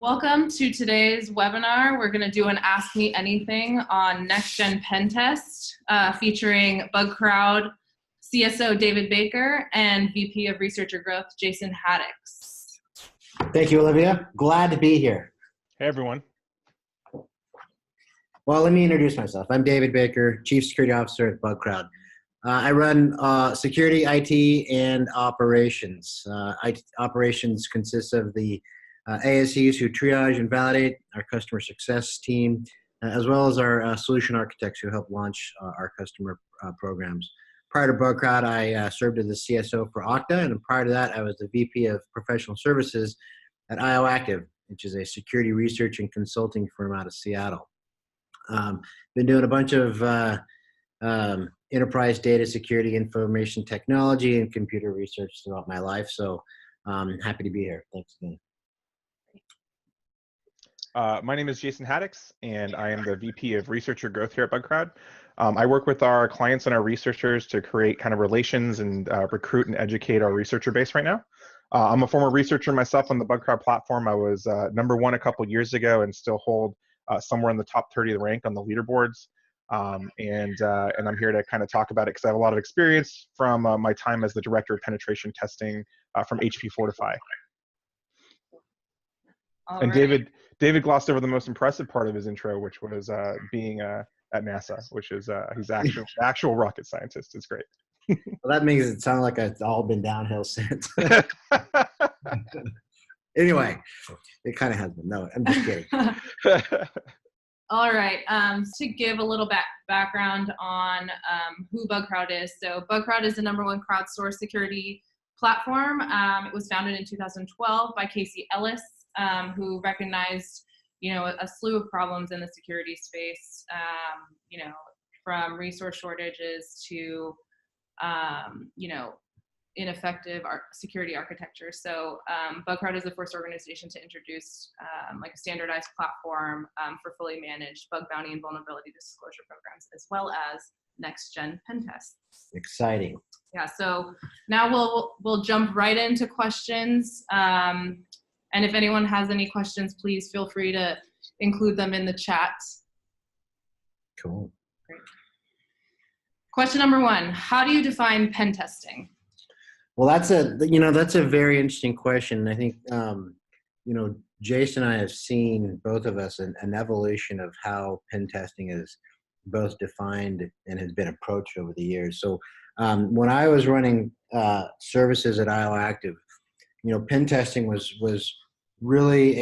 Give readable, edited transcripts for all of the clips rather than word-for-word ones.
Welcome to today's webinar. We're going to do an Ask Me Anything on Next Gen Pen Test featuring Bugcrowd CSO David Baker and VP of Researcher Growth Jason Haddix. Thank you, Olivia. Glad to be here. Hey, everyone. Well, let me introduce myself. I'm David Baker, Chief Security Officer at Bugcrowd. I run security, IT, and operations. Operations consists of the ASCs who triage and validate, our customer success team, as well as our solution architects who help launch our customer programs. Prior to Bugcrowd, I served as the CSO for Okta, and prior to that, I was the VP of Professional Services at IOActive, which is a security research and consulting firm out of Seattle. Been doing a bunch of enterprise data security, information technology, and computer research throughout my life, so I'm happy to be here. Thanks again. My name is Jason Haddix, and I am the VP of Researcher Growth here at Bugcrowd. I work with our clients and our researchers to create kind of relations and recruit and educate our researcher base right now. I'm a former researcher myself on the Bugcrowd platform. I was #1 a couple years ago and still hold somewhere in the top 30 of the rank on the leaderboards. And I'm here to kind of talk about it because I have a lot of experience from my time as the Director of Penetration Testing from HP Fortify. And right. David glossed over the most impressive part of his intro, which was being at NASA, which is he's actual rocket scientist. It's great. Well, that makes it sound like it's all been downhill since. Anyway, it kind of has been. No, I'm just kidding. All right, to give a little background on who Bugcrowd is. So Bugcrowd is the #1 crowdsourced security platform. It was founded in 2012 by Casey Ellis, who recognized, a slew of problems in the security space, from resource shortages to, ineffective security architecture. So Bugcrowd is the first organization to introduce like a standardized platform for fully managed bug bounty and vulnerability disclosure programs, as well as next-gen pen tests. Exciting. Yeah, so now we'll jump right into questions. And if anyone has any questions, please feel free to include them in the chat. Cool. Great. Question number 1, how do you define pen testing? Well, that's a very interesting question. I think, Jason and I have seen, both of us, an evolution of how pen testing is both defined and has been approached over the years. So when I was running services at IOActive, pen testing was really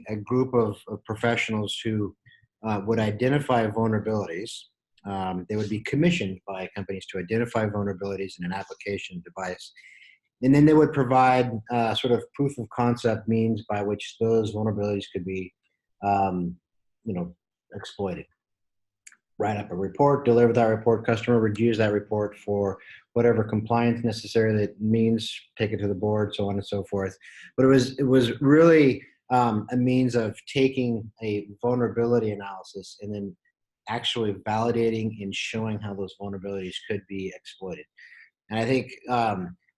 a group of professionals who would identify vulnerabilities. They would be commissioned by companies to identify vulnerabilities in an application device. And then they would provide sort of proof of concept means by which those vulnerabilities could be, exploited. Write up a report, deliver that report, customer would use that report for whatever compliance necessary that means, take it to the board, so on and so forth. But it was really a means of taking a vulnerability analysis and then actually validating and showing how those vulnerabilities could be exploited. And I think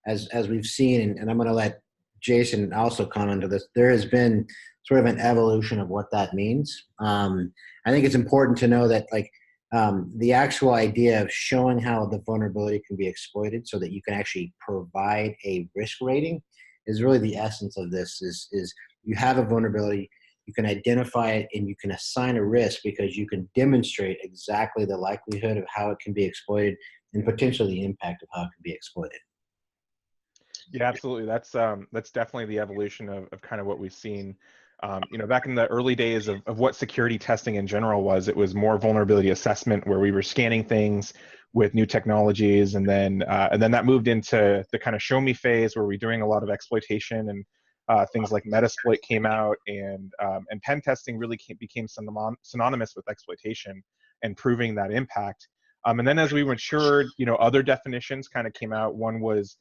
as we've seen, and I'm going to let Jason also comment on this, there has been sort of an evolution of what that means. I think it's important to know that the actual idea of showing how the vulnerability can be exploited so that you can actually provide a risk rating is really the essence of this, is you have a vulnerability, you can identify it, and you can assign a risk because you can demonstrate exactly the likelihood of how it can be exploited and potentially the impact of how it can be exploited. Yeah, absolutely. That's definitely the evolution of kind of what we've seen. Back in the early days of what security testing in general was, it was more vulnerability assessment where we were scanning things with new technologies, and then that moved into the kind of show me phase where we're doing a lot of exploitation, and things like Metasploit came out, and pen testing really became synonymous with exploitation and proving that impact. And then as we matured, other definitions kind of came out. One was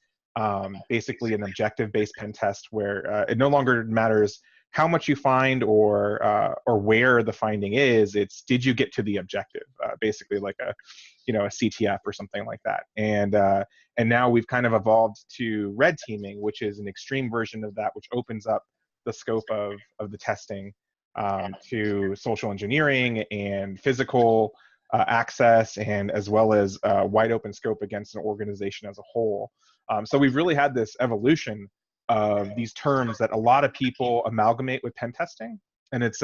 basically an objective-based pen test where it no longer matters how much you find or where the finding is. It's did you get to the objective, basically like a CTF or something like that. And now we've kind of evolved to red teaming, which is an extreme version of that, which opens up the scope of the testing to social engineering and physical access, and as well as wide open scope against an organization as a whole. So we've really had this evolution of these terms that a lot of people amalgamate with pen testing, and it's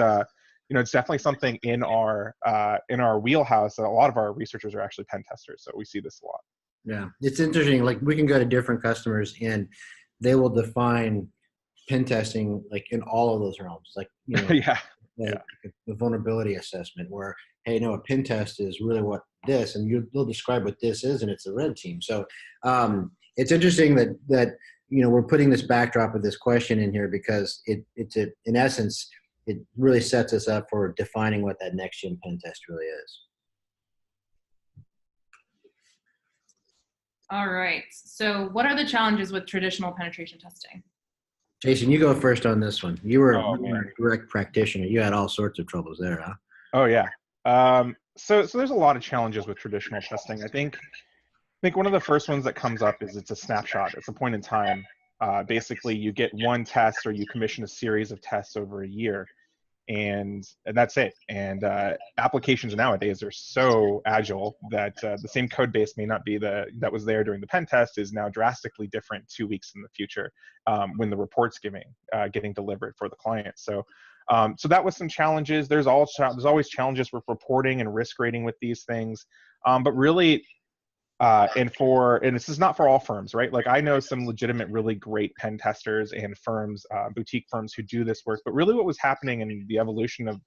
it's definitely something in our wheelhouse that a lot of our researchers are actually pen testers. So we see this a lot. Yeah, it's interesting. Like we can go to different customers and they will define pen testing like in all of those realms. Like, Yeah. like the vulnerability assessment where, hey, no, a pen test is really what this, and they'll describe what this is, and it's a red team. So it's interesting that we're putting this backdrop of this question in here because in essence, it really sets us up for defining what that next gen pen test really is. All right. So what are the challenges with traditional penetration testing? Jason, you go first on this one. You were a direct practitioner. You had all sorts of troubles there, huh? Oh yeah. So there's a lot of challenges with traditional testing. I think one of the first ones that comes up is it's a snapshot. It's a point in time. Basically, you get one test or you commission a series of tests over a year, and that's it. And applications nowadays are so agile that the same code base may not be that was there during the pen test is now drastically different 2 weeks in the future when the report's getting delivered for the client. So that was some challenges. There's always challenges with reporting and risk rating with these things, but really. And this is not for all firms, right? Like I know some legitimate, really great pen testers and firms, boutique firms who do this work. But really, what was happening in the evolution of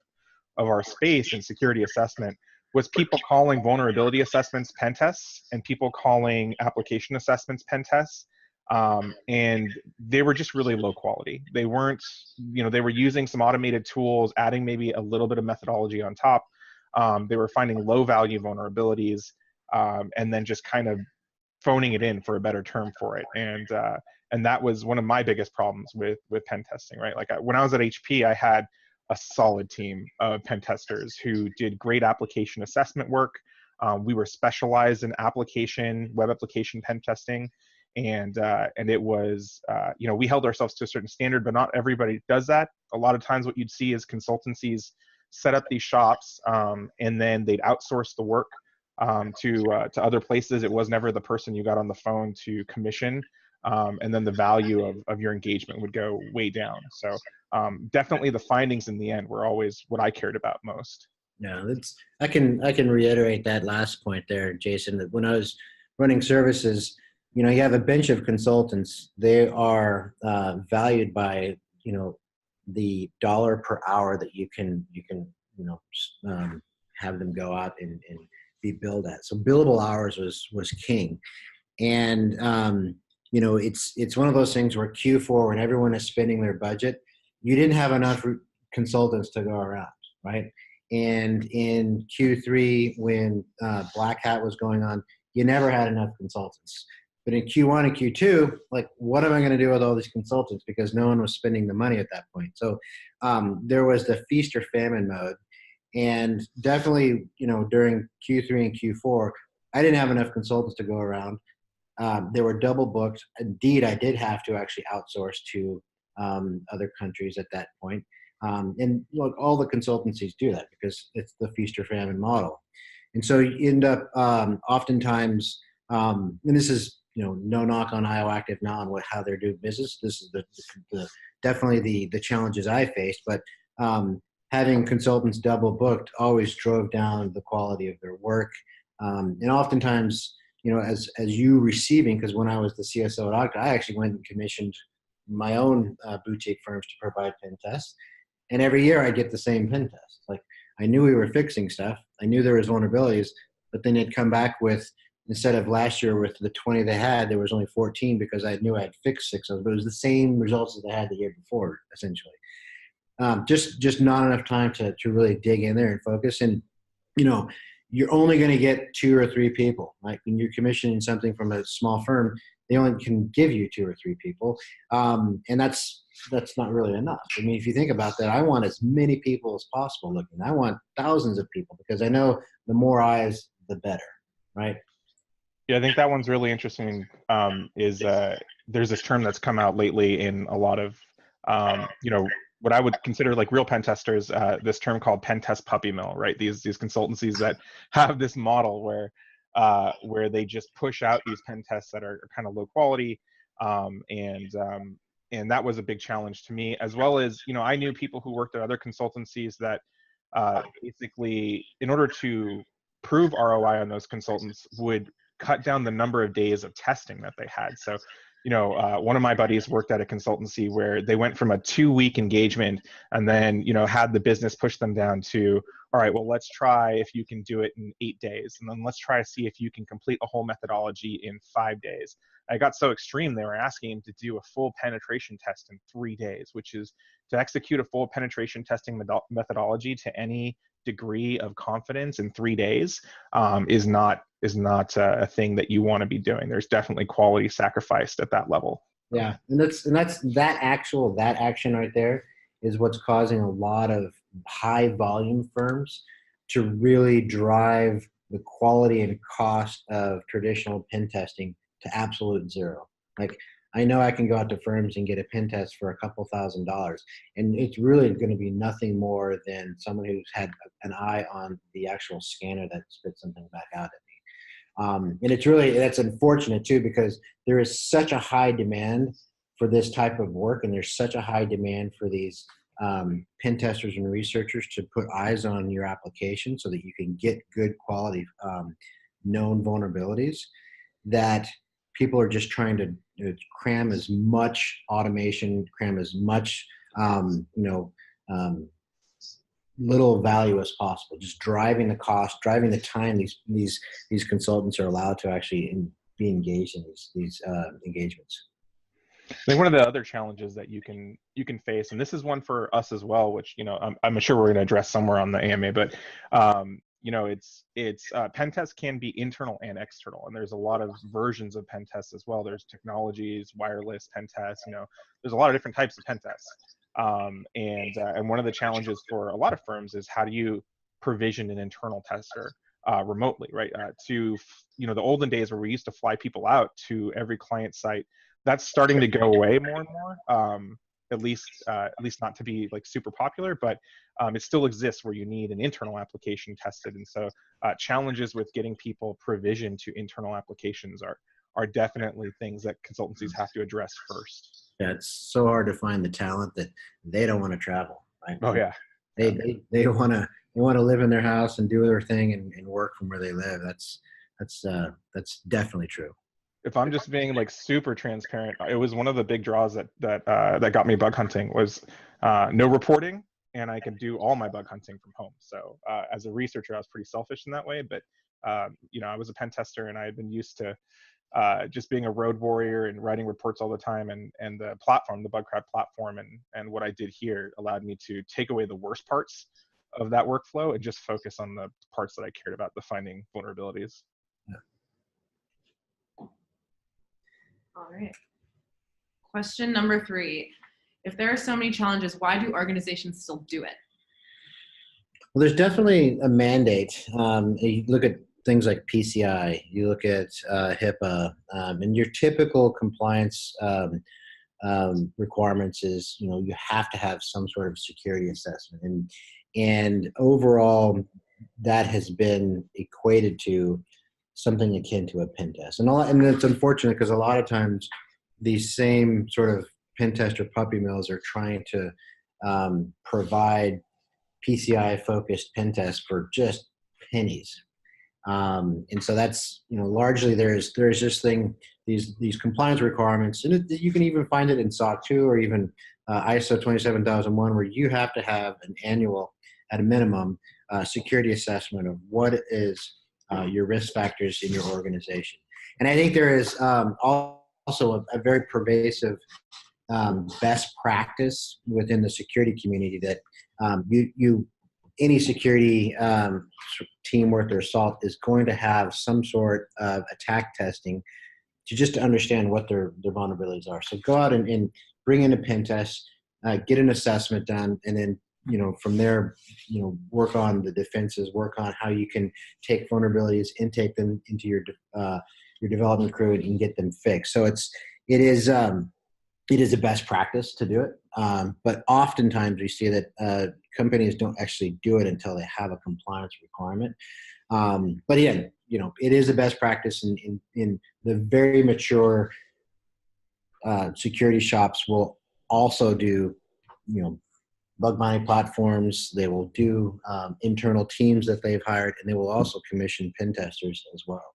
our space and security assessment was people calling vulnerability assessments pen tests and people calling application assessments pen tests. And they were just really low quality. They weren't, they were using some automated tools, adding maybe a little bit of methodology on top. They were finding low value vulnerabilities. And then just kind of phoning it in, for a better term for it. And that was one of my biggest problems with pen testing, right? Like when I was at HP, I had a solid team of pen testers who did great application assessment work. We were specialized in web application pen testing. And it was, we held ourselves to a certain standard, but not everybody does that. A lot of times what you'd see is consultancies set up these shops and then they'd outsource the work to other places. It was never the person you got on the phone to commission, and then the value of your engagement would go way down. So definitely the findings in the end were always what I cared about most. Yeah, I can reiterate that last point there, Jason, that when I was running services, you have a bench of consultants. They are valued by the dollar per hour that you can have them go out and be billed at. So billable hours was king. And it's one of those things where Q4, when everyone is spending their budget, you didn't have enough consultants to go around, right? And in Q3, when Black Hat was going on, you never had enough consultants. But in Q1 and Q2, like, what am I going to do with all these consultants? Because no one was spending the money at that point. So there was the feast or famine mode. And definitely, during Q3 and Q4, I didn't have enough consultants to go around. They were double booked. Indeed, I did have to actually outsource to other countries at that point. And look, all the consultancies do that because it's the feast or famine model. And so you end up oftentimes, and this is, no knock on IOActive now on how they're doing business. This is definitely the challenges I faced, but having consultants double booked always drove down the quality of their work. And oftentimes, as you receiving, because when I was the CSO at Okta, I actually went and commissioned my own boutique firms to provide pen tests. And every year I get the same pen test. Like, I knew we were fixing stuff. I knew there was vulnerabilities, but then they'd come back with, instead of last year with the 20 they had, there was only 14 because I knew I had fixed 6 of them, but it was the same results that they had the year before, essentially. Just not enough time to really dig in there and focus. And, you're only going to get 2 or 3 people. Like when you're commissioning something from a small firm, they only can give you 2 or 3 people. And that's not really enough. I mean, if you think about that, I want as many people as possible looking. I want thousands of people because I know the more eyes, the better, right? Yeah, I think that one's really interesting. There's this term that's come out lately in a lot of you know, what I would consider like real pen testers, this term called pen test puppy mill, right? These consultancies that have this model where they just push out these pen tests that are kind of low quality, and that was a big challenge to me, as well as, you know, I knew people who worked at other consultancies that basically, in order to prove ROI on those consultants, would cut down the number of days of testing that they had. So, you know, one of my buddies worked at a consultancy where they went from a 2-week engagement and then, you know, had the business push them down to, all right, well, let's try if you can do it in 8 days. And then let's try to see if you can complete a whole methodology in 5 days. I got so extreme, they were asking him to do a full penetration test in 3 days, which is to execute a full penetration testing methodology to any degree of confidence in 3 days is not a thing that you want to be doing. There's definitely quality sacrificed at that level. Yeah, and that's that action right there is what's causing a lot of high volume firms to really drive the quality and cost of traditional pen testing to absolute zero. Like, I know I can go out to firms and get a pen test for a couple $1,000s, and it's really going to be nothing more than someone who's had an eye on the actual scanner that spits something back out at me. And that's unfortunate too, because there is such a high demand for this type of work, and there's such a high demand for these pen testers and researchers to put eyes on your application so that you can get good quality known vulnerabilities, that people are just trying to cram as much automation, cram as much little value as possible, just driving the cost, driving the time these consultants are allowed to actually be engaged in these engagements. I think one of the other challenges that you can face, and this is one for us as well, which, you know, I'm sure we're going to address somewhere on the AMA, but you know, it's pen tests can be internal and external, and there's a lot of versions of pen tests as well. There's technologies, wireless pen tests, you know, there's a lot of different types of pen tests. And one of the challenges for a lot of firms is, how do you provision an internal tester remotely, right? To, you know, the olden days where we used to fly people out to every client site, that's starting to go away more and more. At least not to be like super popular, but it still exists where you need an internal application tested. And so challenges with getting people provisioned to internal applications are definitely things that consultancies have to address first. Yeah, it's so hard to find the talent that they don't want to travel, right? Oh yeah. They want to live in their house and do their thing and work from where they live. That's definitely true. If I'm just being like super transparent, it was one of the big draws that got me bug hunting was no reporting, and I could do all my bug hunting from home. So as a researcher, I was pretty selfish in that way, but you know, I was a pen tester, and I had been used to just being a road warrior and writing reports all the time, and the platform, the Bugcrowd platform, and what I did here allowed me to take away the worst parts of that workflow and just focus on the parts that I cared about, the finding vulnerabilities. Yeah. All right. Question number 3. If there are so many challenges, why do organizations still do it? Well, there's definitely a mandate. You look at things like PCI, you look at HIPAA, and your typical compliance requirements is, you know, you have to have some sort of security assessment, and overall that has been equated to something akin to a pen test. And it's unfortunate because a lot of times these same sort of pen tester puppy mills are trying to provide PCI focused pen tests for just pennies. And so that's, you know, largely there's this thing, these compliance requirements, and you can even find it in SOC 2 or even ISO 27001, where you have to have an annual, at a minimum, security assessment of what is your risk factors in your organization. And I think there is also a very pervasive best practice within the security community that any security team worth their salt is going to have some sort of attack testing to understand what their vulnerabilities are. So go out and bring in a pen test, get an assessment done, and then, you know, from there, you know, work on the defenses, work on how you can take vulnerabilities and take them into your development crew and get them fixed. So it is a best practice to do it. But oftentimes we see that companies don't actually do it until they have a compliance requirement. But again, it is a best practice in the very mature security shops will also do, bug bounty platforms. They will do internal teams that they've hired, and they will also commission pen testers as well.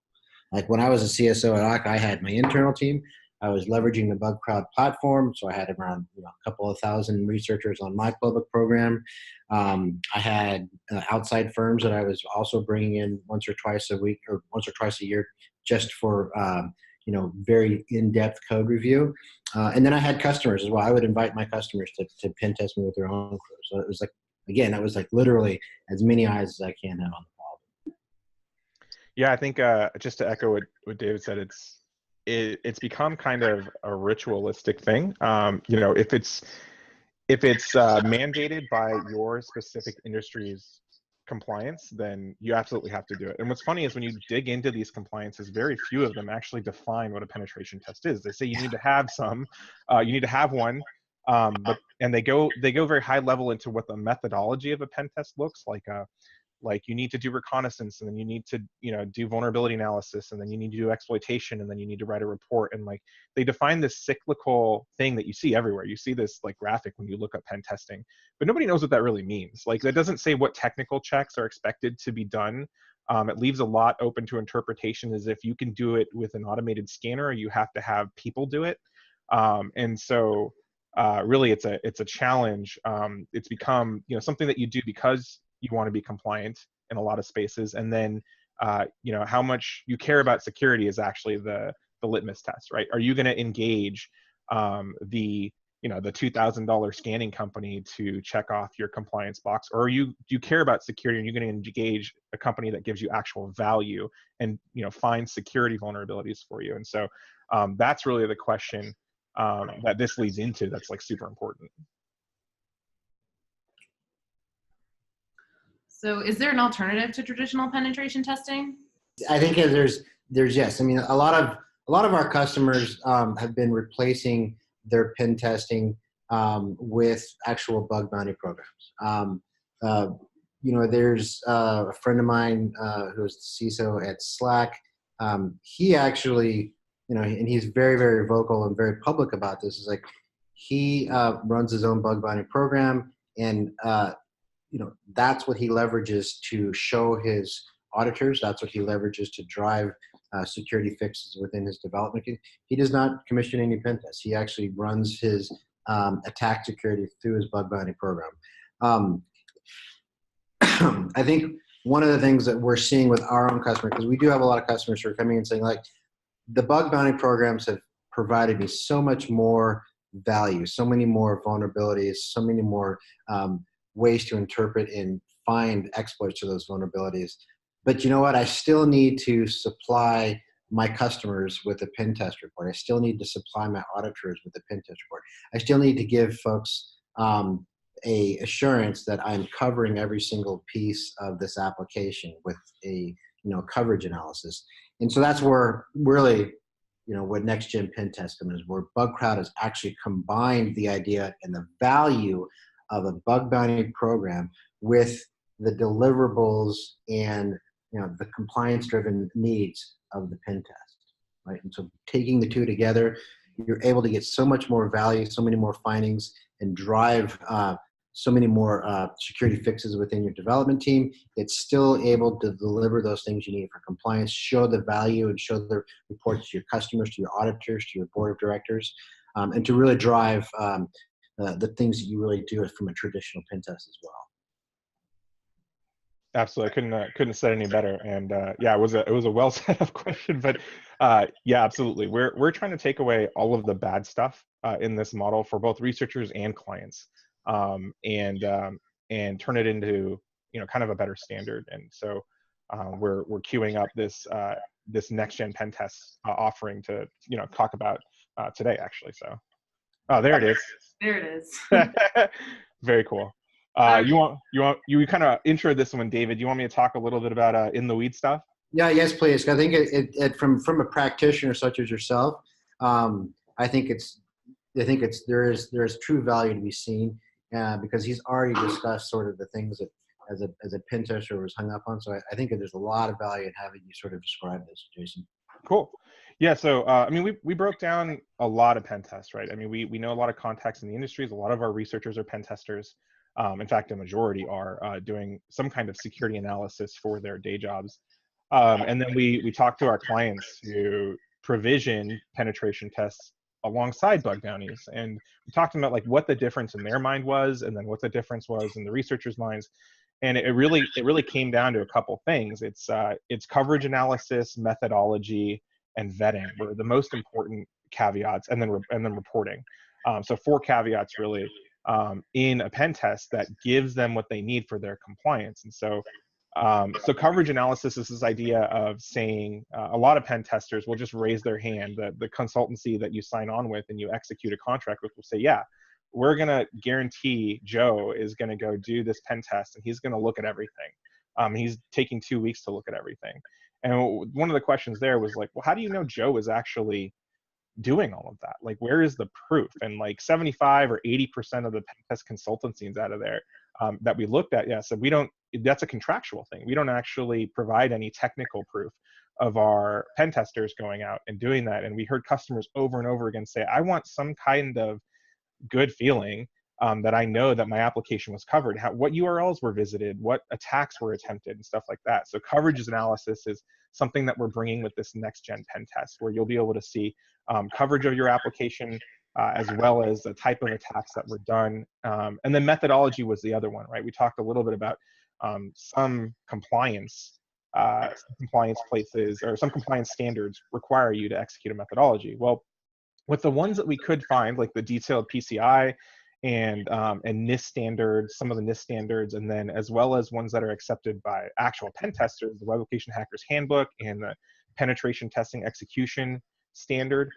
Like when I was a CSO at Okta, I had my internal team. I was leveraging the Bugcrowd platform, so I had around a couple of thousand researchers on my public program. I had outside firms that I was also bringing in once or twice a week or once or twice a year, just for very in-depth code review. And then I had customers as well. I would invite my customers to pen test me with their own crew. So it was like, again, that was like literally as many eyes as I can have on the problem. Yeah, I think just to echo what David said, it's become kind of a ritualistic thing. If it's mandated by your specific industry's compliance, then you absolutely have to do it. And what's funny is when you dig into these compliances, very few of them actually define what a penetration test is. They say you need to have some, you need to have one, and they go very high level into what the methodology of a pen test looks like. Like you need to do reconnaissance, and then you need to do vulnerability analysis, and then you need to do exploitation, and then you need to write a report. And like they define this cyclical thing that you see everywhere. You see this like graphic when you look up pen testing, but nobody knows what that really means. Like that doesn't say what technical checks are expected to be done. It leaves a lot open to interpretation, as if you can do it with an automated scanner, or you have to have people do it. And so really it's a challenge. It's become something that you do because you want to be compliant in a lot of spaces, and then how much you care about security is actually the litmus test, right? Are you going to engage the $2,000 scanning company to check off your compliance box, or do you care about security and you're going to engage a company that gives you actual value and finds security vulnerabilities for you? And so that's really the question that this leads into. That's like super important. So is there an alternative to traditional penetration testing? I think there's yes. I mean, a lot of our customers have been replacing their pen testing with actual bug bounty programs. There's a friend of mine who's the CISO at Slack. He actually, and he's very, very vocal and very public about this. Is like he runs his own bug bounty program, and that's what he leverages to show his auditors. That's what he leverages to drive security fixes within his development. He does not commission any pen tests. He actually runs his attack security through his bug bounty program. I think one of the things that we're seeing with our own customers, because we do have a lot of customers who are coming and saying, like, the bug bounty programs have provided me so much more value, so many more vulnerabilities, so many more ways to interpret and find exploits to those vulnerabilities. But you know what? I still need to supply my customers with a pen test report. I still need to supply my auditors with a pen test report. I still need to give folks a assurance that I'm covering every single piece of this application with a coverage analysis. And so that's where really what next gen pen testing is, where Bugcrowd has actually combined the idea and the value of a bug bounty program with the deliverables and the compliance-driven needs of the pen test, right? And so taking the two together, you're able to get so much more value, so many more findings, and drive so many more security fixes within your development team. It's still able to deliver those things you need for compliance, show the value, and show the reports to your customers, to your auditors, to your board of directors, and to really drive the things that you really do from a traditional pen test as well. Absolutely, I couldn't have said any better. And yeah, it was a well set up question, but yeah, absolutely. We're trying to take away all of the bad stuff in this model for both researchers and clients, and turn it into kind of a better standard. And so we're queuing up this next gen pen test offering to talk about today, actually. So there it is. There it is. Very cool. You kind of intro this one, David. You want me to talk a little bit about in the weeds stuff? Yeah, yes, please. I think it from a practitioner such as yourself, I think it's I think there is true value to be seen because he's already discussed sort of the things that as a pen tester was hung up on. So I think that there's a lot of value in having you sort of describe this, Jason. Cool. Yeah. So, I mean, we broke down a lot of pen tests, right? I mean, we know a lot of contacts in the industries. A lot of our researchers are pen testers. In fact, a majority are doing some kind of security analysis for their day jobs. And then we talk to our clients who provision penetration tests alongside bug bounties. And we talked about like what the difference in their mind was, and then what the difference was in the researchers' minds. And it really came down to a couple things. It's coverage analysis, methodology, and vetting were the most important caveats, and then reporting. So 4 caveats really in a pen test that gives them what they need for their compliance. And so coverage analysis is this idea of saying a lot of pen testers will just raise their hand. The consultancy that you sign on with and you execute a contract with will say, yeah, we're going to guarantee Joe is going to go do this pen test and he's going to look at everything. He's taking 2 weeks to look at everything. And one of the questions there was like, well, how do you know Joe is actually doing all of that? Like, where is the proof? And like 75 or 80% of the pen test consultancies out of there that we looked at, yeah, so we don't, that's a contractual thing. We don't actually provide any technical proof of our pen testers going out and doing that. And we heard customers over and over again say, I want some kind of good feeling that I know that my application was covered, what URLs were visited, what attacks were attempted, and stuff like that. So coverage analysis is something that we're bringing with this next gen pen test, where you'll be able to see coverage of your application as well as the type of attacks that were done. And then methodology was the other one, right? We talked a little bit about some compliance places or some compliance standards require you to execute a methodology. Well, with the ones that we could find, like the detailed PCI and NIST standards, some of the NIST standards, and then as well as ones that are accepted by actual pen testers, the Web Application Hackers Handbook and the Penetration Testing Execution Standard,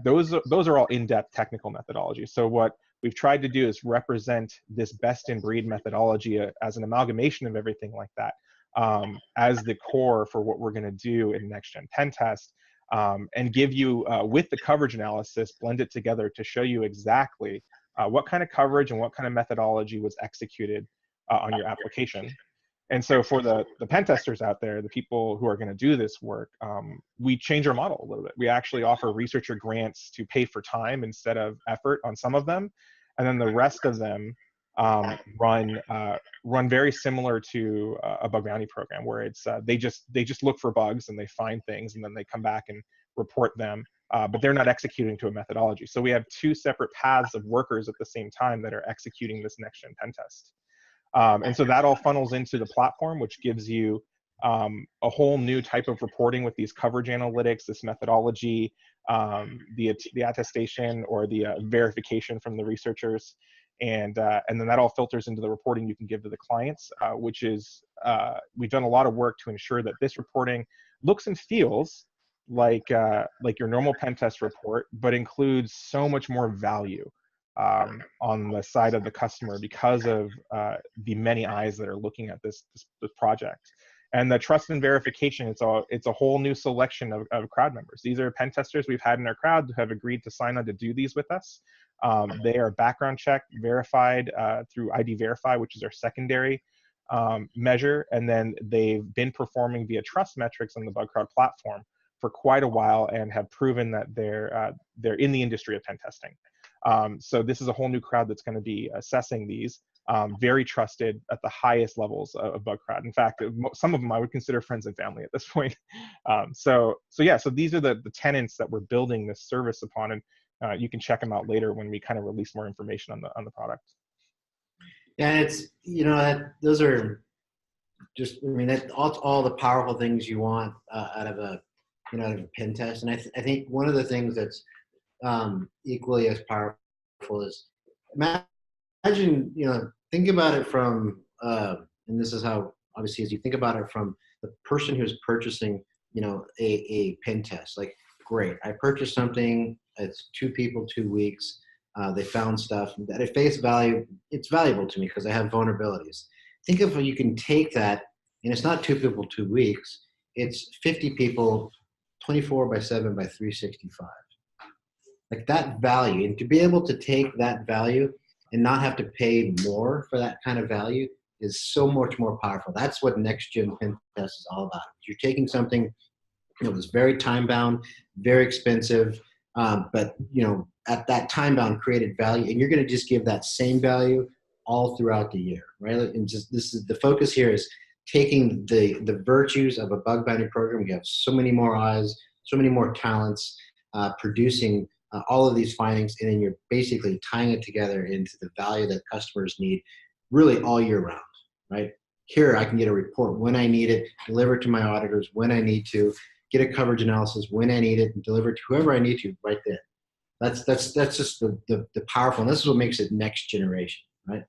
those are all in-depth technical methodologies. So what we've tried to do is represent this best-in-breed methodology as an amalgamation of everything like that as the core for what we're going to do in next-gen pen test. And give you, with the coverage analysis, blend it together to show you exactly what kind of coverage and what kind of methodology was executed on your application. And so for the pen testers out there, the people who are going to do this work, we change our model a little bit. We actually offer researcher grants to pay for time instead of effort on some of them. And then the rest of them run very similar to a bug bounty program, where it's they just look for bugs and they find things and then they come back and report them, but they're not executing to a methodology. So we have 2 separate paths of workers at the same time that are executing this next gen pen test. And so that all funnels into the platform, which gives you a whole new type of reporting with these coverage analytics, this methodology, the attestation or the verification from the researchers. And then that all filters into the reporting you can give to the clients, which is, we've done a lot of work to ensure that this reporting looks and feels like your normal pen test report, but includes so much more value on the side of the customer because of the many eyes that are looking at this project. And the trust and verification, it's a whole new selection of crowd members. These are pen testers we've had in our crowd who have agreed to sign on to do these with us. They are background checked, verified through ID Verify, which is our secondary measure. And then they've been performing via trust metrics on the Bugcrowd platform for quite a while and have proven that they're in the industry of pen testing. So this is a whole new crowd that's going to be assessing these, very trusted at the highest levels of Bugcrowd. In fact, some of them I would consider friends and family at this point. So these are the tenets that we're building this service upon, and you can check them out later when we kind of release more information on the product. Yeah, it's, those are just, all the powerful things you want out of a pen test. And I think one of the things that's equally as powerful is imagine, think about it from, and this is how, obviously, as you think about it from the person who's purchasing, a pen test. Like, great, I purchased something, it's 2 people, 2 weeks, they found stuff that at face value, it's valuable to me because I have vulnerabilities. Think of how you can take that, and it's not 2 people, 2 weeks, it's 50 people, 24/7 by 365. like that value, and to be able to take that value and not have to pay more for that kind of value is so much more powerful. That's what next gen pen test is all about. You're taking something that was very time bound, very expensive, but at that time bound created value, and you're going to just give that same value all throughout the year, right? And just this is the focus here is taking the virtues of a bug bounty program. You have so many more eyes, so many more talents producing all of these findings, and then you're basically tying it together into the value that customers need really all year round, right? Here I can get a report when I need it, deliver it to my auditors when I need to, get a coverage analysis when I need it, and deliver it to whoever I need to right there. That's just the powerful, and this is what makes it next generation, right?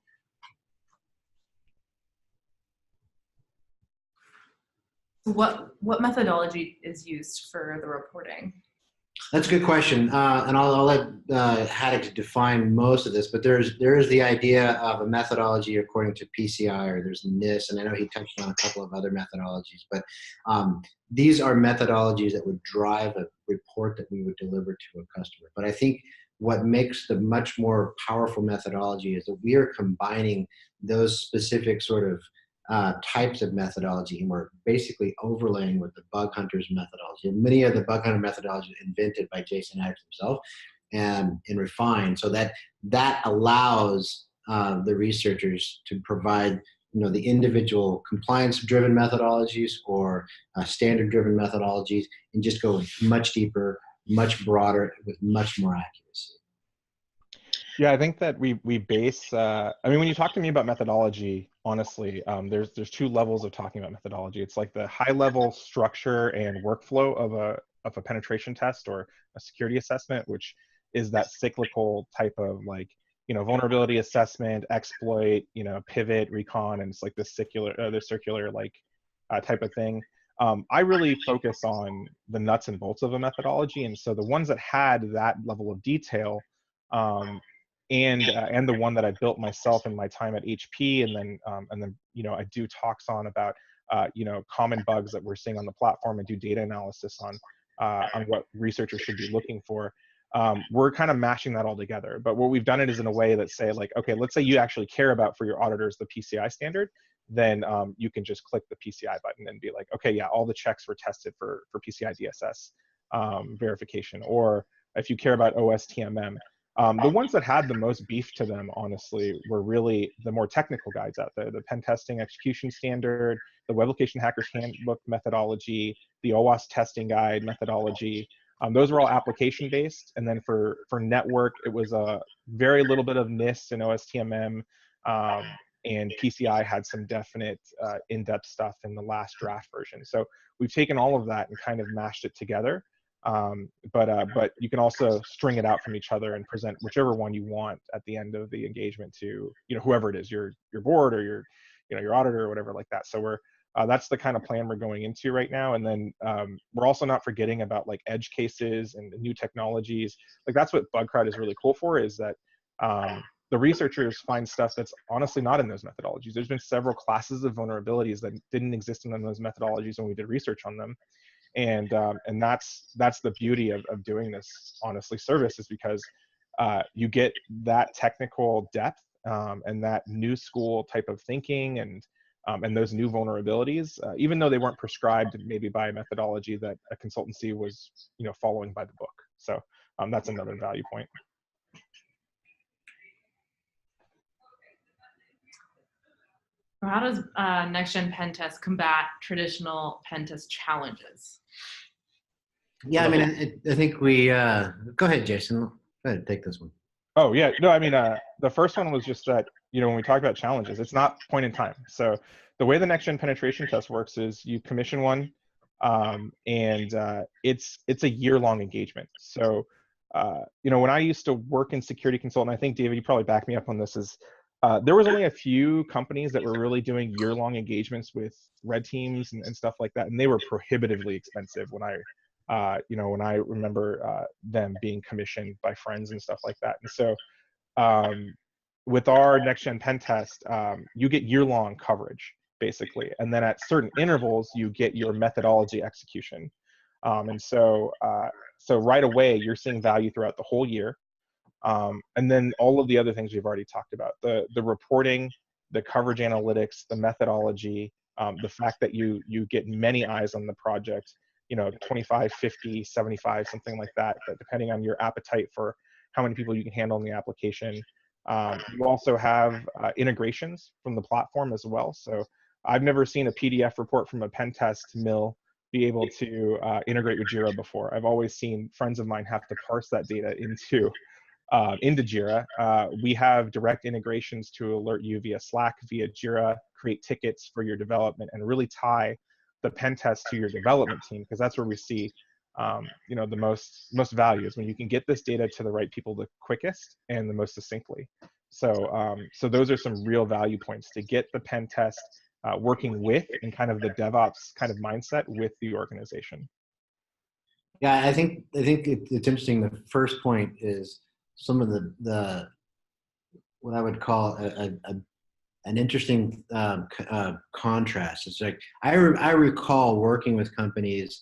What methodology is used for the reporting? That's a good question, and I'll let Haddock define most of this. But there is the idea of a methodology according to PCI, or there's NIST, and I know he touched on a couple of other methodologies. But these are methodologies that would drive a report that we would deliver to a customer. But I think what makes the much more powerful methodology is that we are combining those specific sort of types of methodology, and we're basically overlaying with the bug hunters methodology. And many of the bug hunter methodologies invented by Jason Haddock himself and refined, so that allows the researchers to provide the individual compliance-driven methodologies or standard-driven methodologies, and just go much deeper, much broader, with much more accuracy. Yeah, I think that we base. I mean, when you talk to me about methodology, honestly, there's two levels of talking about methodology. It's like the high level structure and workflow of a penetration test or a security assessment, which is that cyclical type of like vulnerability assessment, exploit, pivot, recon, and it's like this circular like type of thing. I really focus on the nuts and bolts of a methodology, and so the ones that had that level of detail. And the one that I built myself in my time at HP, and then I do talks on about common bugs that we're seeing on the platform, and do data analysis on what researchers should be looking for. We're kind of mashing that all together. But what we've done it is in a way that say like, okay, let's say you actually care about for your auditors the PCI standard, then you can just click the PCI button and be like, okay, yeah, all the checks were tested for PCI DSS verification. Or if you care about OSTMM. The ones that had the most beef to them, honestly, were really the more technical guides out there. The pen testing execution standard, the web application hackers handbook methodology, the OWASP testing guide methodology. Those were all application based. And then for network, it was a very little bit of NIST and OSTMM, and PCI had some definite in-depth stuff in the last draft version. So we've taken all of that and kind of mashed it together. But you can also string it out from each other and present whichever one you want at the end of the engagement to whoever it is, your board or your auditor or whatever like that. So that's the kind of plan we're going into right now. And then we're also not forgetting about like edge cases and new technologies. Like that's what Bugcrowd is really cool for, is that the researchers find stuff that's honestly not in those methodologies. There's been several classes of vulnerabilities that didn't exist in those methodologies when we did research on them. And that's the beauty of doing this, honestly, service, is because you get that technical depth and that new school type of thinking and those new vulnerabilities, even though they weren't prescribed maybe by a methodology that a consultancy was following by the book. So that's another value point. How does next-gen pen test combat traditional pen test challenges? Yeah, I mean, I think we go ahead, Jason. Go ahead, take this one. Oh yeah, no, I mean, the first one was just that when we talk about challenges, it's not point in time. So the way the next-gen penetration test works is you commission one, and it's a year-long engagement. So when I used to work in security consultant, I think David, you probably back me up on this, is there was only a few companies that were really doing year-long engagements with red teams and stuff like that, and they were prohibitively expensive when I remember them being commissioned by friends and stuff like that. And so with our next-gen pen test, you get year-long coverage, basically. And then at certain intervals, you get your methodology execution. So right away, you're seeing value throughout the whole year. And then all of the other things we've already talked about, the reporting, the coverage analytics, the methodology, the fact that you get many eyes on the project, 25, 50, 75, something like that, depending on your appetite for how many people you can handle in the application. You also have integrations from the platform as well. So I've never seen a PDF report from a pen test mill be able to integrate with Jira before. I've always seen friends of mine have to parse that data into Jira. We have direct integrations to alert you via Slack, via Jira, create tickets for your development, and really tie the pen test to your development team, because that's where we see the most value is when you can get this data to the right people the quickest and the most succinctly. So those are some real value points to get the pen test working with and kind of the DevOps kind of mindset with the organization. Yeah, I think it's interesting. The first point is some of the what I would call an interesting contrast. It's like I recall working with companies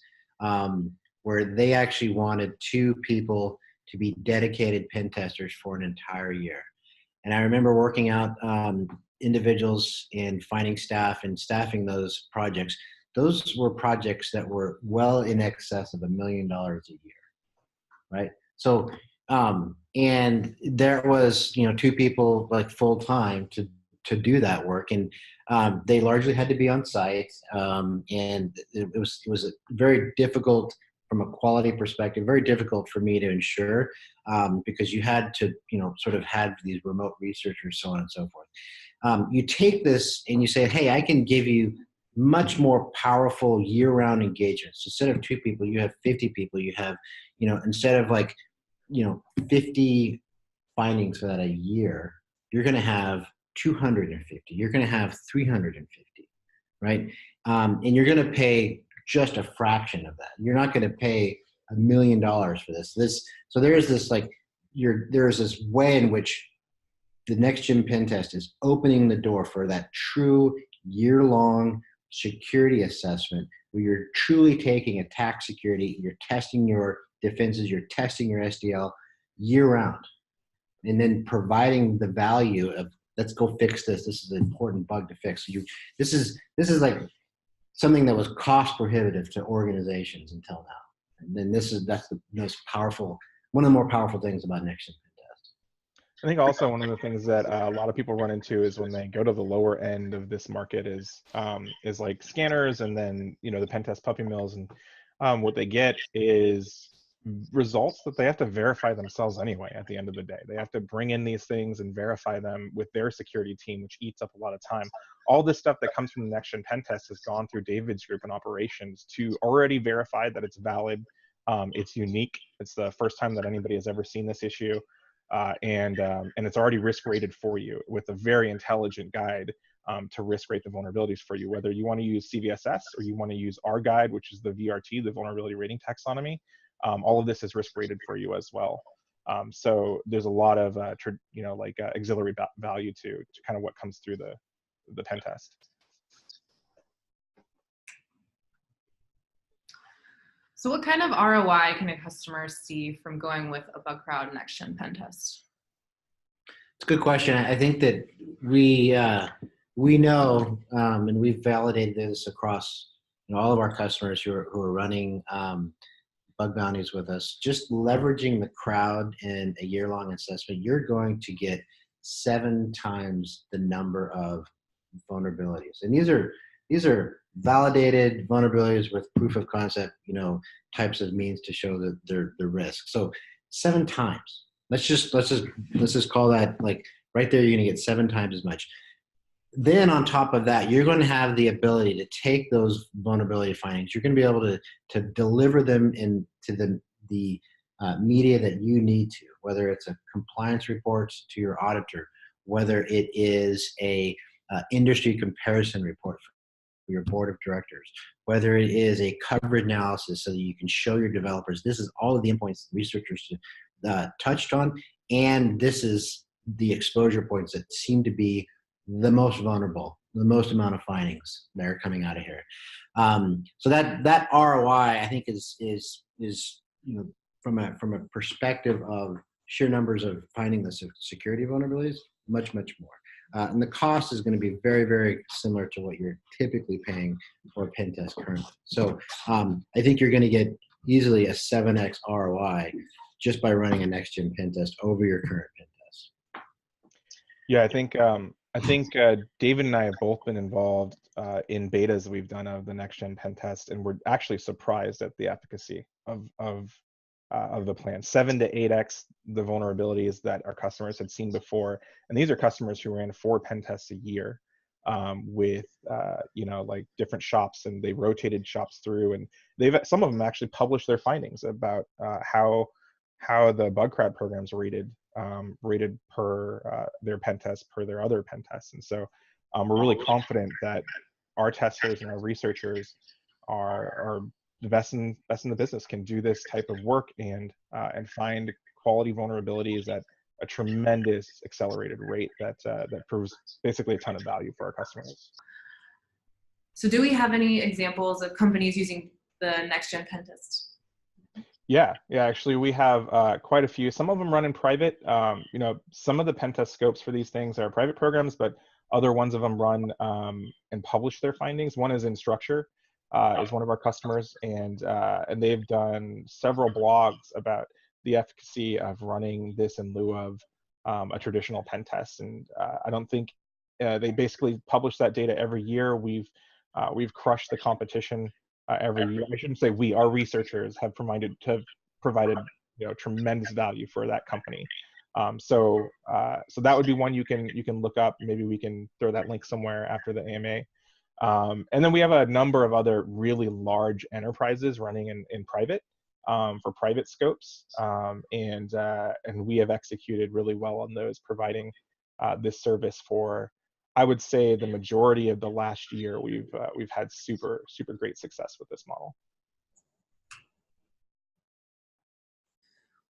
where they actually wanted 2 people to be dedicated pen testers for an entire year. And I remember working out individuals and finding staff and staffing those projects. Those were projects that were well in excess of $1 million a year, right? So, and there was 2 people like full time to do that work, and they largely had to be on site, and it was very difficult from a quality perspective, very difficult for me to ensure, because you had to sort of have these remote researchers, so on and so forth. You take this and you say, hey, I can give you much more powerful year-round engagements. Instead of 2 people, you have 50 people. You have, instead of 50 findings for that a year, you're going to have 250. You're going to have 350, right? And you're going to pay just a fraction of that. You're not going to pay $1 million for this. So there's this there's this way in which the Next Gen Pen Test is opening the door for that true year-long security assessment, where you're truly taking attack security, you're testing your defenses, you're testing your SDL year-round, and then providing the value of, let's go fix this. This is an important bug to fix. This is like something that was cost prohibitive to organizations until now. And then that's the most powerful, one of the more powerful things about Next Gen Pen Test. I think also one of the things that a lot of people run into is when they go to the lower end of this market is like scanners, and then the pen test puppy mills, and what they get is results that they have to verify themselves anyway. At the end of the day, they have to bring in these things and verify them with their security team, which eats up a lot of time. All this stuff that comes from the Next Gen Pen Test has gone through David's group and operations to already verify that it's valid, it's unique, it's the first time that anybody has ever seen this issue, and it's already risk rated for you with a very intelligent guide to risk rate the vulnerabilities for you, whether you want to use CVSS or you want to use our guide, which is the VRT, the vulnerability rating taxonomy. All of this is risk rated for you as well. So there's a lot of auxiliary value to kind of what comes through the pen test. So what kind of ROI can a customer see from going with a Bugcrowd Next Gen Pen Test? It's a good question. I think that we know, and we've validated this across all of our customers who are running bug bounties with us. Just leveraging the crowd in a year-long assessment, you're going to get 7 times the number of vulnerabilities, and these are validated vulnerabilities with proof of concept, types of means to show that the risk. So 7 times. Let's just call that, like, right there. You're going to get 7 times as much. Then on top of that, you're going to have the ability to take those vulnerability findings. You're going to be able to deliver them into the media that you need to, whether it's a compliance report to your auditor, whether it is a industry comparison report for your board of directors, whether it is a coverage analysis so that you can show your developers. This is all of the endpoints researchers touched on, and this is the exposure points that seem to be the most vulnerable, the most amount of findings that are coming out of here. So that ROI, I think, is from a perspective of sheer numbers of finding the security vulnerabilities, much more. And the cost is going to be very, very similar to what you're typically paying for a pen test currently. So I think you're going to get easily a 7x ROI just by running a next-gen pen test over your current pen test. Yeah, I think David and I have both been involved in betas we've done of the next-gen pen test, and we're actually surprised at the efficacy of the plan. 7 to 8x the vulnerabilities that our customers had seen before, and these are customers who ran 4 pen tests a year with like different shops, and they rotated shops through, and some of them actually published their findings about how the Bugcrowd programs rated per their pen tests per their other pen tests. And so we're really confident that our testers and our researchers are the best in the business, can do this type of work and find quality vulnerabilities at a tremendous accelerated rate that proves basically a ton of value for our customers. So do we have any examples of companies using the next-gen pen test? Yeah, actually we have quite a few. Some of them run in private. Some of the pen test scopes for these things are private programs, but other ones of them run and publish their findings. One is Instructure, is one of our customers, and they've done several blogs about the efficacy of running this in lieu of a traditional pen test. And I don't think they basically publish that data every year. We've crushed the competition every year. I shouldn't say we, our researchers have provided tremendous value for that company. So that would be one you can look up. Maybe we can throw that link somewhere after the AMA. And then we have a number of other really large enterprises running in private for private scopes, and we have executed really well on those, providing this service for, I would say, the majority of the last year. We've had super great success with this model.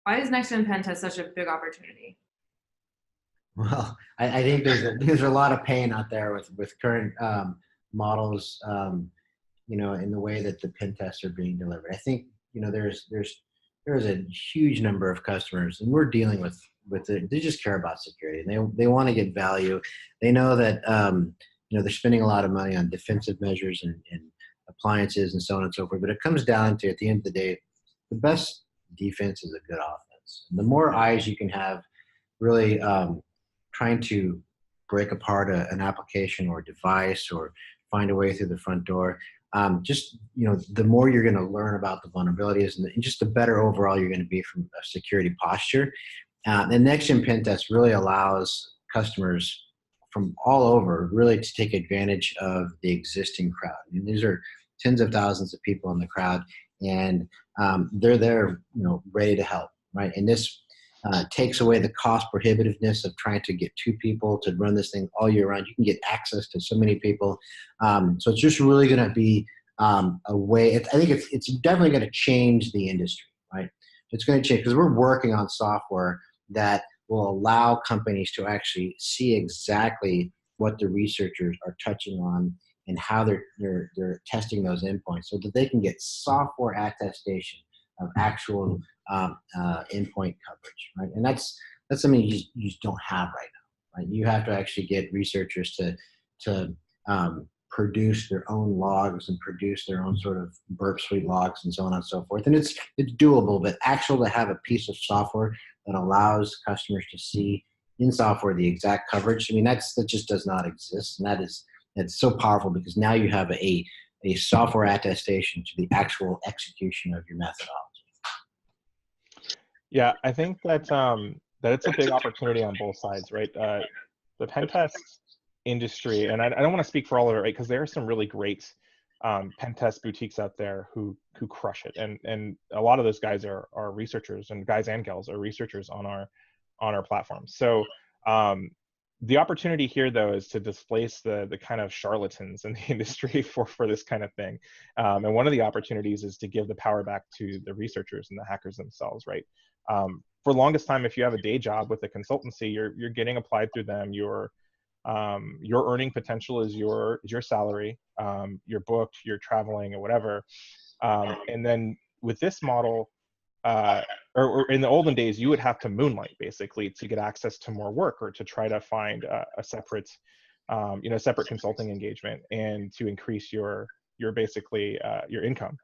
Why is next-gen pen test such a big opportunity? Well, I think there's a lot of pain out there with current models, in the way that the pen tests are being delivered. I think there's a huge number of customers, and we're dealing with it. They just care about security, and they want to get value. They know that they're spending a lot of money on defensive measures and appliances and so on and so forth. But it comes down to, at the end of the day, the best defense is a good offense. And the more eyes you can have, really trying to break apart an application or device or find a way through the front door, the more you're going to learn about the vulnerabilities, and just the better overall you're going to be from a security posture. And next-gen pen test really allows customers from all over really to take advantage of the existing crowd. I mean, these are tens of thousands of people in the crowd, and they're there, ready to help, right? And this takes away the cost prohibitiveness of trying to get 2 people to run this thing all year round. You can get access to so many people. So it's just really going to be a way. I think it's definitely going to change the industry, right? It's going to change because we're working on software that will allow companies to actually see exactly what the researchers are touching on and how they're testing those endpoints, so that they can get software attestation of actual endpoint coverage, right? And that's something you just don't have right now, right? You have to actually get researchers to produce their own logs and produce their own sort of burp suite logs and so on and so forth. And it's doable, but actually to have a piece of software that allows customers to see in software the exact coverage, I mean, that just does not exist. And it's so powerful because now you have a software attestation to the actual execution of your methodology. Yeah, I think that it's a big opportunity on both sides, right? The pen test industry, and I don't want to speak for all of it, right? Because there are some really great pen test boutiques out there who crush it, and a lot of those guys are researchers, and guys and gals are researchers on our platform. So the opportunity here, though, is to displace the kind of charlatans in the industry for this kind of thing. And one of the opportunities is to give the power back to the researchers and the hackers themselves, right? For the longest time, if you have a day job with a consultancy, you're getting applied through them. You're Your earning potential is your salary. You're booked, you're traveling, or whatever. And then with this model, or in the olden days, you would have to moonlight basically to get access to more work, or to try to find a separate, separate consulting engagement, and to increase your basically your income.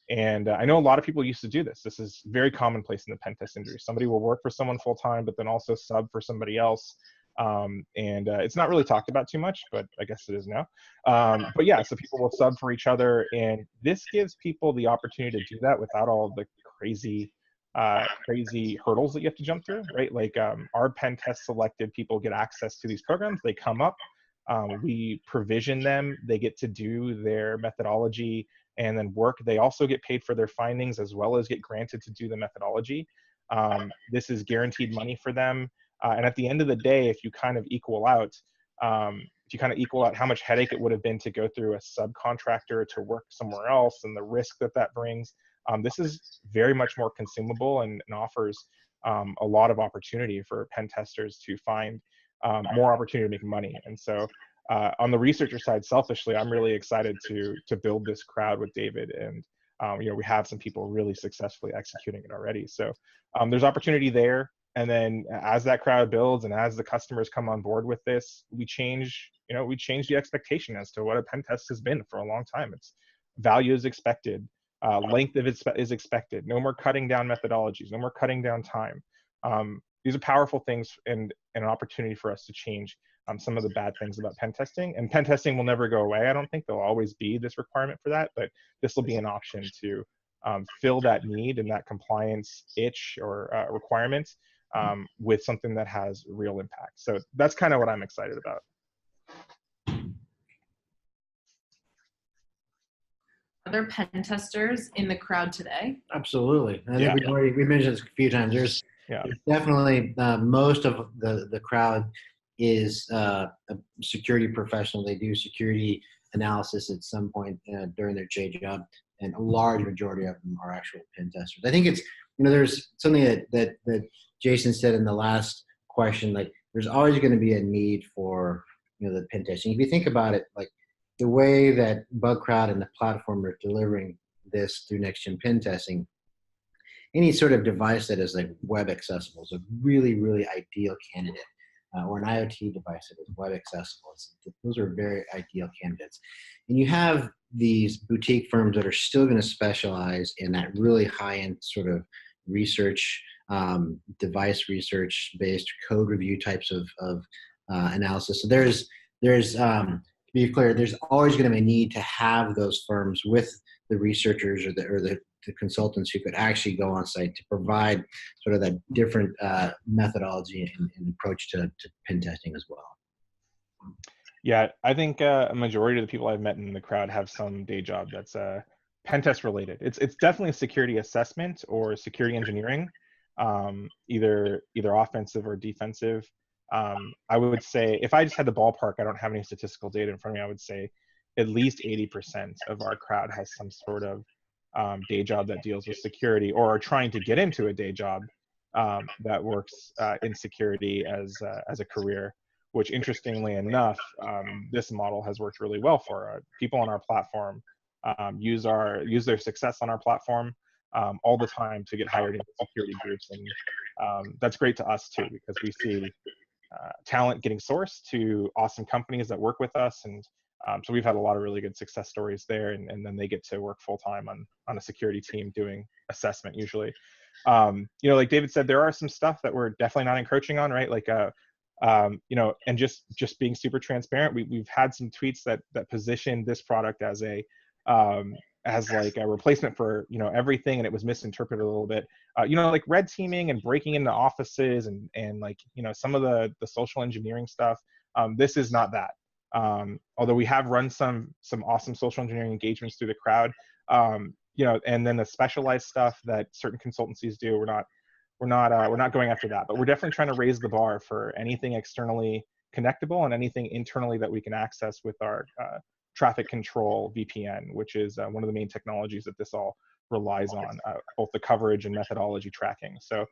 And I know a lot of people used to do this. This is very commonplace in the pen test industry. Somebody will work for someone full time, but then also sub for somebody else. And it's not really talked about too much, but I guess it is now. But yeah, so people will sub for each other, and this gives people the opportunity to do that without all the crazy hurdles that you have to jump through, right? Like our pen test selected people get access to these programs. They come up, we provision them, they get to do their methodology and then work. They also get paid for their findings, as well as get granted to do the methodology. This is guaranteed money for them. And at the end of the day, if you kind of equal out, how much headache it would have been to go through a subcontractor to work somewhere else, and the risk that that brings, this is very much more consumable, and offers a lot of opportunity for pen testers to find more opportunity to make money. And so on the researcher side, selfishly, I'm really excited to build this crowd with David. And we have some people really successfully executing it already. So there's opportunity there. And then as that crowd builds, and as the customers come on board with this, we change the expectation as to what a pen test has been for a long time. It's value is expected, length of it is expected, no more cutting down methodologies, no more cutting down time. These are powerful things, and an opportunity for us to change some of the bad things about pen testing. And pen testing will never go away. I don't think there'll always be this requirement for that, but this will be an option to fill that need and that compliance itch or requirement with something that has real impact. So that's kind of what I'm excited about. Are there pen testers in the crowd today? Absolutely. I think we mentioned this a few times. There's definitely most of the crowd is a security professional. They do security analysis at some point during their day job, and a large majority of them are actual pen testers. I think it's, there's something that Jason said in the last question, like there's always going to be a need for, the pen testing. If you think about it, like the way that Bugcrowd and the platform are delivering this through next-gen pen testing, any sort of device that is like web accessible is a really, really ideal candidate. Or an IoT device that is web accessible. Those are very ideal candidates. And you have these boutique firms that are still going to specialize in that really high-end sort of research, device research-based code review types of analysis. So there's to be clear, there's always going to be a need to have those firms with the researchers or the consultants who could actually go on site to provide sort of that different methodology and approach to pen testing as well. Yeah, I think a majority of the people I've met in the crowd have some day job that's pen test related. It's definitely security assessment or security engineering, either offensive or defensive. I would say, if I just had the ballpark, I don't have any statistical data in front of me, I would say at least 80% of our crowd has some sort of day job that deals with security, or are trying to get into a day job that works in security as a career, which interestingly enough, this model has worked really well for people on our platform. Use their success on our platform all the time to get hired into security groups. And that's great to us too, because we see talent getting sourced to awesome companies that work with us. And so we've had a lot of really good success stories there, and then they get to work full time on a security team doing assessment usually. Like David said, there are some stuff that we're definitely not encroaching on, right? Like, and just being super transparent, we've had some tweets that position this product as like a replacement for everything, and it was misinterpreted a little bit. Like red teaming and breaking into offices and like some of the social engineering stuff. This is not that. Although we have run some awesome social engineering engagements through the crowd, and then the specialized stuff that certain consultancies do, we're not going after that, but we're definitely trying to raise the bar for anything externally connectable and anything internally that we can access with our traffic control VPN, which is one of the main technologies that this all relies on, both the coverage and methodology tracking. So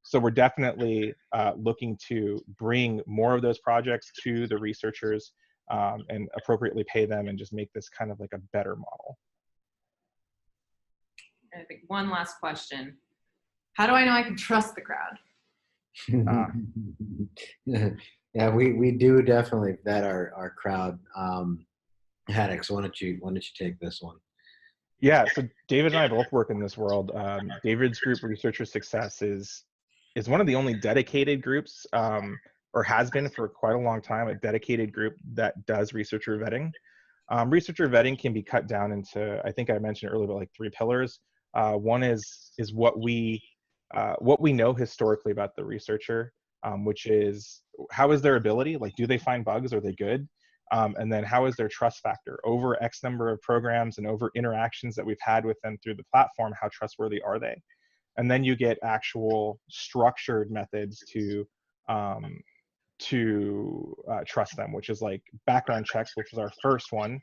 so we're definitely looking to bring more of those projects to the researchers and appropriately pay them and just make this kind of like a better model. I think one last question. How do I know I can trust the crowd? Yeah, we do definitely vet our crowd. Haddix, why don't you take this one? Yeah, so David and I both work in this world. David's group, Researcher Success, is one of the only dedicated groups, or has been for quite a long time, a dedicated group that does researcher vetting. Researcher vetting can be cut down into, I think I mentioned earlier, but like 3 pillars. One is what we know historically about the researcher, which is how is their ability? Like, do they find bugs? Are they good? And then how is their trust factor over X number of programs and over interactions that we've had with them through the platform? How trustworthy are they? And then you get actual structured methods to trust them, which is like background checks, which was our first one.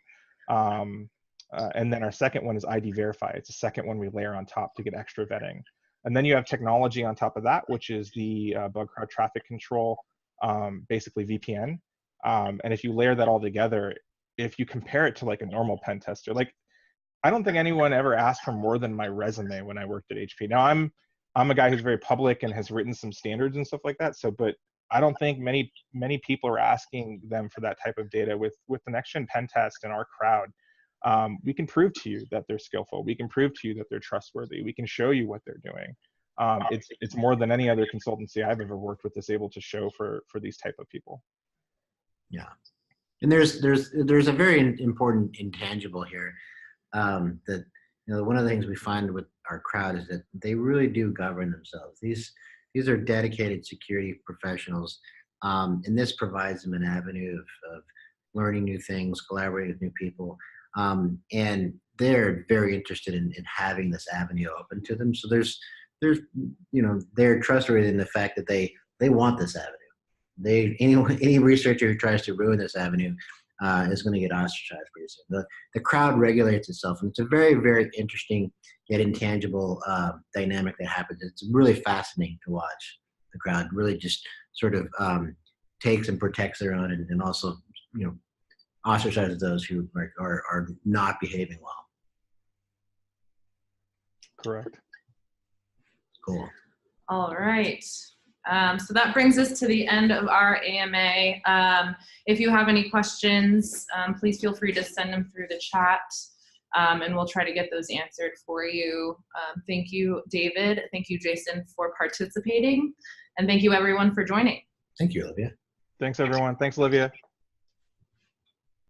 And then our second one is ID verify. It's the second one we layer on top to get extra vetting. And then you have technology on top of that, which is the Bugcrowd traffic control, basically VPN. And if you layer that all together, if you compare it to like a normal pen tester, like I don't think anyone ever asked for more than my resume when I worked at HP. Now I'm a guy who's very public and has written some standards and stuff like that. So, but I don't think many people are asking them for that type of data. With the next gen pen test and our crowd, we can prove to you that they're skillful. We can prove to you that they're trustworthy. We can show you what they're doing. It's more than any other consultancy I've ever worked with is able to show for these type of people. Yeah, and there's a very important intangible here, that one of the things we find with our crowd is that they really do govern themselves. These are dedicated security professionals, and this provides them an avenue of learning new things, collaborating with new people, and they're very interested in having this avenue open to them. So there's they're trustworthy in the fact that they want this avenue. Any researcher who tries to ruin this avenue is going to get ostracized pretty soon. The crowd regulates itself, and it's a very, very interesting yet intangible dynamic that happens. It's really fascinating to watch. The crowd really just sort of takes and protects their own, and also ostracizes those who are not behaving well. Correct. Cool. All right. So that brings us to the end of our AMA. If you have any questions, please feel free to send them through the chat, and we'll try to get those answered for you. Thank you, David. Thank you, Jason, for participating. And thank you, everyone, for joining. Thank you, Olivia. Thanks, everyone. Thanks, Olivia.